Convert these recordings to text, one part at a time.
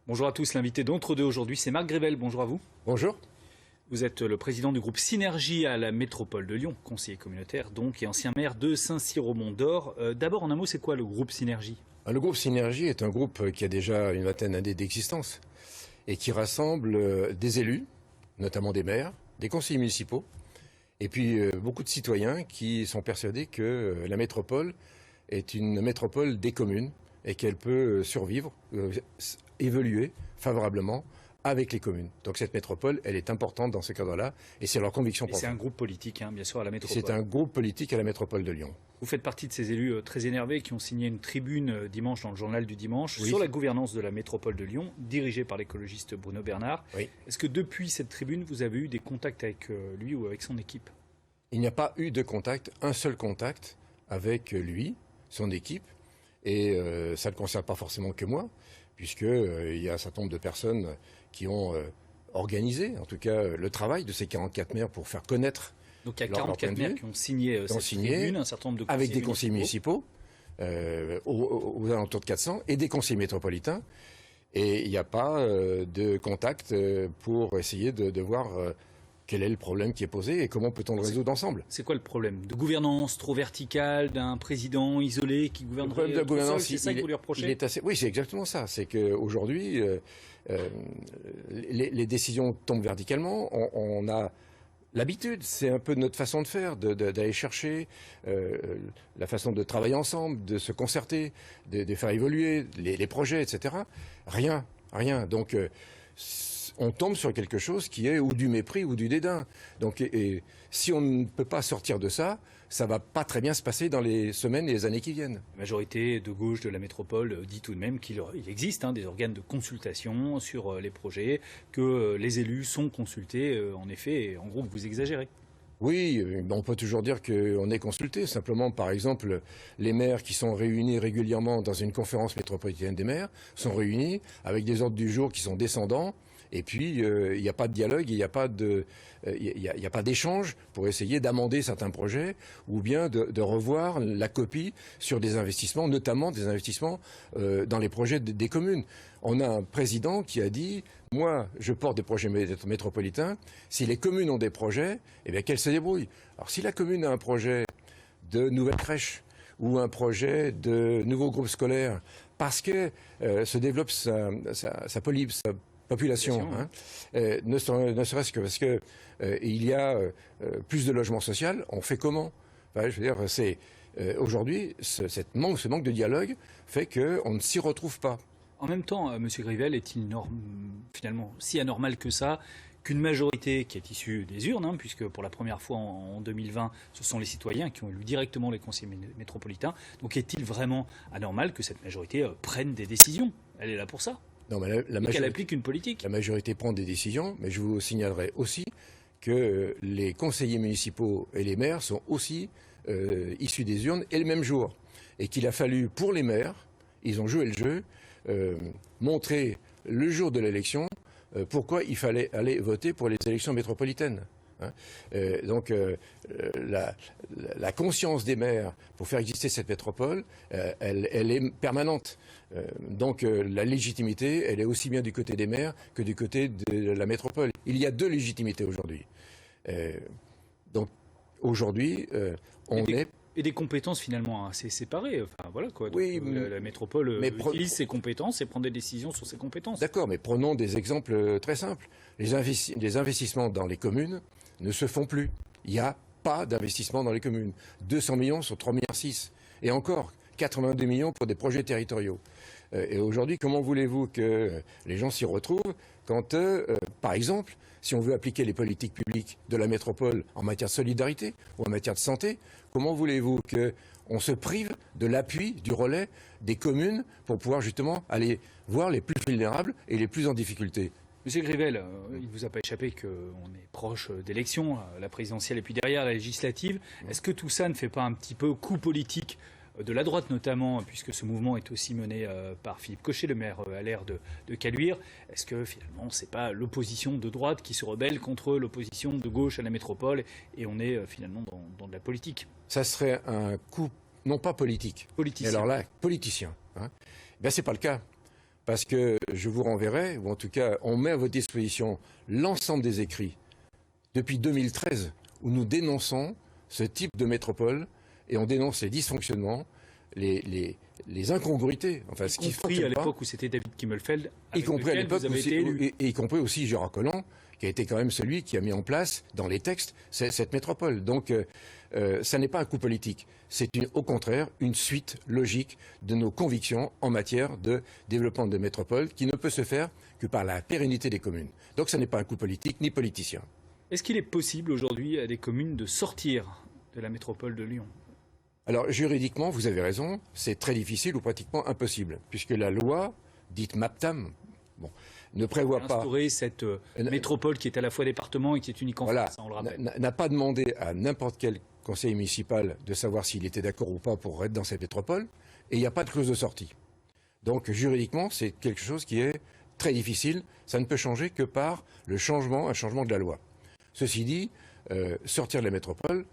Bonjour à tous, l'invité d'Entre-deux aujourd'hui, c'est Marc Grével. Bonjour à vous. Bonjour. Vous êtes le président du groupe Synergie à la métropole de Lyon, conseiller communautaire donc et ancien maire de Saint-Cyr-au-Mont-d'Or. D'abord, en un mot, c'est quoi le groupe Synergie? Le groupe Synergie est un groupe qui a déjà une vingtaine d'années d'existence et qui rassemble des élus, notamment des maires, des conseillers municipaux, et puis beaucoup de citoyens qui sont persuadés que la métropole est une métropole des communes et qu'elle peut survivre, évoluer favorablement avec les communes. Donc cette métropole, elle est importante dans ce cadre-là, et c'est leur conviction profonde. C'est un groupe politique, bien sûr, à la métropole. C'est un groupe politique à la métropole de Lyon. Vous faites partie de ces élus très énervés qui ont signé une tribune dimanche dans le journal du dimanche sur la gouvernance de la métropole de Lyon, dirigée par l'écologiste Bruno Bernard. Oui. Est-ce que depuis cette tribune, vous avez eu des contacts avec lui ou avec son équipe? Il n'y a pas eu de contact, un seul contact avec lui, son équipe, et ça ne concerne pas forcément que moi, puisqu'il y a un certain nombre de personnes qui ont organisé, en tout cas, le travail de ces 44 maires pour faire connaître. Donc il y a 44 maires qui ont signé cette tribune, un certain nombre de conseillers avec des conseillers municipaux, aux alentours de 400, et des conseillers métropolitains. Et il n'y a pas de contact pour essayer de voir quel est le problème qui est posé et comment peut-on le résoudre ensemble. C'est quoi le problème? De gouvernance trop verticale, d'un président isolé qui gouvernerait tout seul, c'est ça que vous lui reprochez? Oui, c'est exactement ça. C'est qu'aujourd'hui, les décisions tombent verticalement. On a l'habitude, c'est un peu notre façon de faire, d'aller chercher la façon de travailler ensemble, de se concerter, de faire évoluer les projets, etc. Rien. Donc, on tombe sur quelque chose qui est ou du mépris ou du dédain. Donc, et si on ne peut pas sortir de ça, ça va pas très bien se passer dans les semaines et les années qui viennent. La majorité de gauche de la métropole dit tout de même qu'il existe des organes de consultation sur les projets, que les élus sont consultés, en effet, et en gros, vous exagérez. Oui, on peut toujours dire qu'on est consulté. Simplement, par exemple, les maires qui sont réunis régulièrement dans une conférence métropolitaine des maires sont réunis avec des ordres du jour qui sont descendants. Et puis, il n'y a pas de dialogue, il n'y a pas d'échange pour essayer d'amender certains projets ou bien de revoir la copie sur des investissements, notamment des investissements dans les projets des communes. On a un président qui a dit « Moi, je porte des projets métropolitains. Si les communes ont des projets, eh bien qu'elles se débrouillent. » Alors, si la commune a un projet de nouvelle crèche ou un projet de nouveau groupe scolaire parce que se développe sa population, ne serait-ce que parce que il y a plus de logements sociaux, on fait comment? Enfin, je veux dire, c'est aujourd'hui ce manque de dialogue fait qu'on ne s'y retrouve pas. En même temps, M. Grével est-il finalement si anormal que ça qu'une majorité qui est issue des urnes, puisque pour la première fois en 2020, ce sont les citoyens qui ont élu directement les conseillers métropolitains. Donc est-il vraiment anormal que cette majorité prenne des décisions? Elle est là pour ça. Non, mais qu'elle applique une politique. La majorité prend des décisions, mais je vous signalerai aussi que les conseillers municipaux et les maires sont aussi issus des urnes et le même jour. Et qu'il a fallu, pour les maires, ils ont joué le jeu, montrer le jour de l'élection pourquoi il fallait aller voter pour les élections métropolitaines. Donc la conscience des maires pour faire exister cette métropole, elle est permanente. Donc la légitimité, elle est aussi bien du côté des maires que du côté de la métropole. Il y a deux légitimités aujourd'hui. Donc aujourd'hui, et des compétences finalement assez séparées. Enfin voilà quoi. Donc, oui, la métropole utilise ses compétences et prend des décisions sur ses compétences. D'accord, mais prenons des exemples très simples. Les investissements dans les communes ne se font plus. Il n'y a pas d'investissement dans les communes. 200 millions sur 3,6 milliards. Et encore, 82 millions pour des projets territoriaux. Et aujourd'hui, comment voulez-vous que les gens s'y retrouvent quand, par exemple, si on veut appliquer les politiques publiques de la métropole en matière de solidarité ou en matière de santé, comment voulez-vous qu'on se prive de l'appui, du relais des communes pour pouvoir justement aller voir les plus vulnérables et les plus en difficulté? Monsieur Grével, il ne vous a pas échappé qu'on est proche d'élections, la présidentielle et puis derrière la législative. Est-ce que tout ça ne fait pas un petit peu coup politique de la droite notamment, puisque ce mouvement est aussi mené par Philippe Cochet, le maire LR de Caluire? Est-ce que finalement c'est pas l'opposition de droite qui se rebelle contre l'opposition de gauche à la métropole et on est finalement dans de la politique? Ça serait un coup, non pas politique, politicien. mais alors là, politicien. Ben c'est pas le cas. parce que je vous renverrai, ou en tout cas, on met à votre disposition l'ensemble des écrits depuis 2013 où nous dénonçons ce type de métropole et on dénonce les dysfonctionnements, les incongruités, enfin ce qui y compris à l'époque où c'était David Kimmelfeld, y compris à l'époque vous avez été élu. et y compris aussi Gérard Collomb, qui a été quand même celui qui a mis en place dans les textes cette métropole. Donc ça n'est pas un coup politique, c'est au contraire une suite logique de nos convictions en matière de développement de métropole qui ne peut se faire que par la pérennité des communes. Donc ça n'est pas un coup politique ni politicien. Est-ce qu'il est possible aujourd'hui à des communes de sortir de la métropole de Lyon? Alors juridiquement, vous avez raison, c'est très difficile ou pratiquement impossible, puisque la loi, dite MAPTAM, ne prévoit pas... Instaurer cette métropole qui est à la fois département et qui est unique en Voilà, France, on le rappelle. n'a pas demandé à n'importe quel conseiller municipal de savoir s'il était d'accord ou pas pour être dans cette métropole, et il n'y a pas de clause de sortie. Donc juridiquement, c'est quelque chose qui est très difficile, ça ne peut changer que par un changement de la loi. Ceci dit, sortir de la métropole,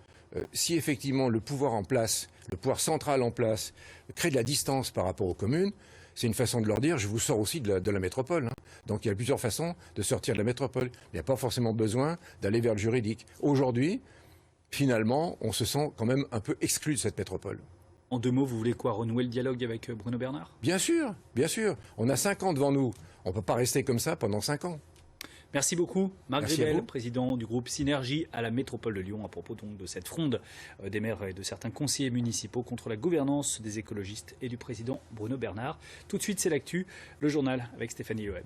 si effectivement le pouvoir en place, le pouvoir central en place, crée de la distance par rapport aux communes, c'est une façon de leur dire, je vous sors aussi de la métropole. Donc il y a plusieurs façons de sortir de la métropole. Il n'y a pas forcément besoin d'aller vers le juridique. Aujourd'hui, finalement, on se sent quand même un peu exclu de cette métropole. En 2 mots, vous voulez quoi? Renouer le dialogue avec Bruno Bernard? Bien sûr, bien sûr. On a 5 ans devant nous. On ne peut pas rester comme ça pendant 5 ans. Merci beaucoup, Marc Merci Grebel, président du groupe Synergie à la métropole de Lyon, à propos donc de cette fronde des maires et de certains conseillers municipaux contre la gouvernance des écologistes et du président Bruno Bernard. Tout de suite, c'est l'actu, le journal avec Stéphanie Loeb.